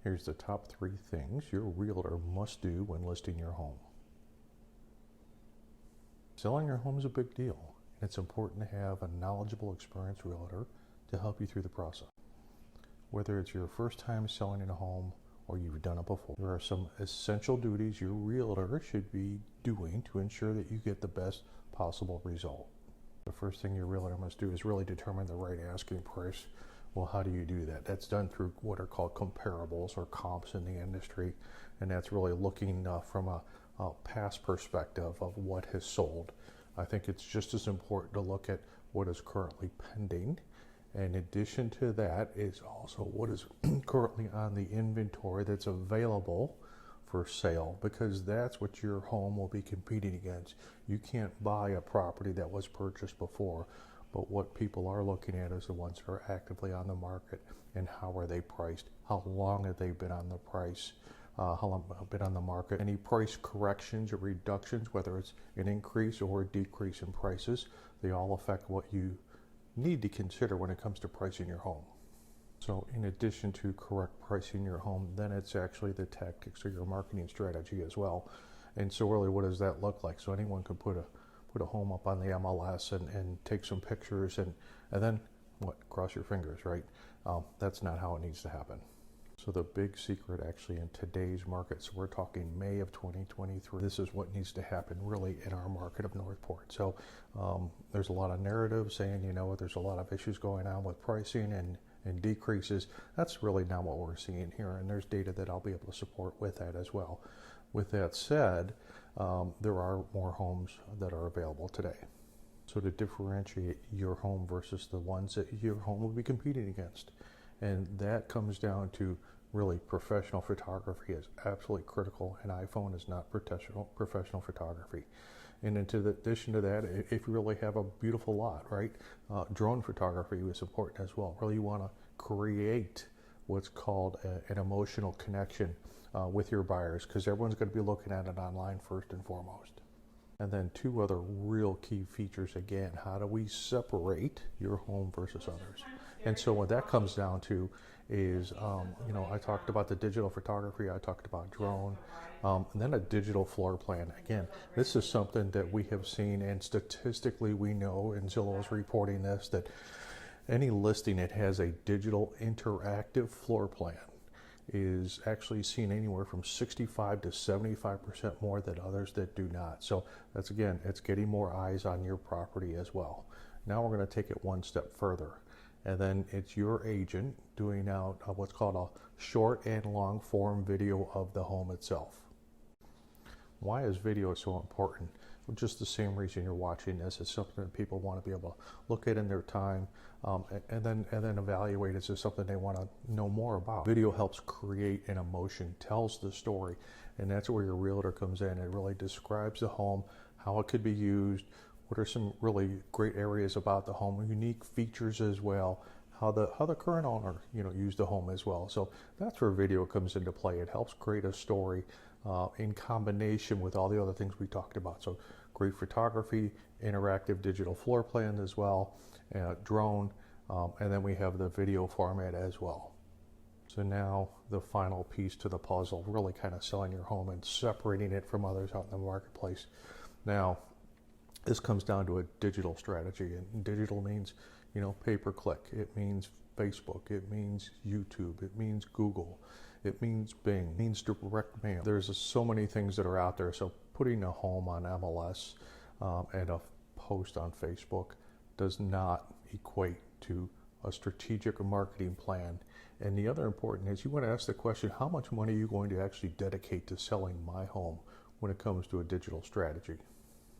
Here's the top 3 things your realtor must do when listing your home. Selling your home is a big deal, and it's important to have a knowledgeable, experienced realtor to help you through the process. Whether it's your first time selling in a home or you've done it before, there are some essential duties your realtor should be doing to ensure that you get the best possible result. The first thing your realtor must do is really determine the right asking price. Well, how do you do that? That's done through what are called comparables or comps in the industry, and that's really looking from a past perspective of what has sold. I think it's just as important to look at what is currently pending. In addition to that is also what is currently on the inventory that's available for sale, because that's what your home will be competing against. You can't buy a property that was purchased before, but what people are looking at is the ones that are actively on the market, and how are they priced, how long have they been on the price, how long have they been on the market. Any price corrections or reductions, whether it's an increase or a decrease in prices, they all affect what you need to consider when it comes to pricing your home. So in addition to correct pricing your home, then it's actually the tactics or your marketing strategy as well. And so really, what does that look like? So anyone can put a home up on the MLS and take some pictures and then what? Cross your fingers, right? That's not how it needs to happen. So the big secret actually in today's market, so we're talking May of 2023, this is what needs to happen really in our market of Northport. So there's a lot of narrative saying, there's a lot of issues going on with pricing and decreases. That's really not what we're seeing here, and there's data that I'll be able to support with that as well. With that said, there are more homes that are available today. So to differentiate your home versus the ones that your home will be competing against, and that comes down to really professional photography is absolutely critical, and iPhone is not professional photography. And in addition to that, if you really have a beautiful lot, right, drone photography is important as well. Really, you want to create what's called an emotional connection with your buyers, because everyone's going to be looking at it online first and foremost. And then 2 other real key features again, how do we separate your home versus others? And so what that comes down to is, I talked about the digital photography, I talked about drone, and then a digital floor plan. Again, this is something that we have seen, and statistically we know, and Zillow is reporting this, that any listing that has a digital interactive floor plan is actually seen anywhere from 65 to 75% more than others that do not. So that's, again, it's getting more eyes on your property as well. Now we're going to take it one step further, and then it's your agent doing out what's called a short and long form video of the home itself. Why is video so important? Well, just the same reason you're watching this. It's something that people want to be able to look at in their time, and then evaluate. Is this something they want to know more about? Video helps create an emotion, tells the story, and that's where your realtor comes in and really describes the home, how it could be used, what are some really great areas about the home, unique features as well, how the current owner used the home as well. So that's where video comes into play. It helps create a story in combination with all the other things we talked about. So great photography, interactive digital floor plan as well, drone, and then we have the video format as well. So now the final piece to the puzzle, really kind of selling your home and separating it from others out in the marketplace. Now, this comes down to a digital strategy, and digital means, pay-per-click. It means Facebook. It means YouTube. It means Google. It means Bing. It means direct mail. There's so many things that are out there. So putting a home on MLS and a post on Facebook does not equate to a strategic marketing plan. And the other important is you want to ask the question, how much money are you going to actually dedicate to selling my home when it comes to a digital strategy?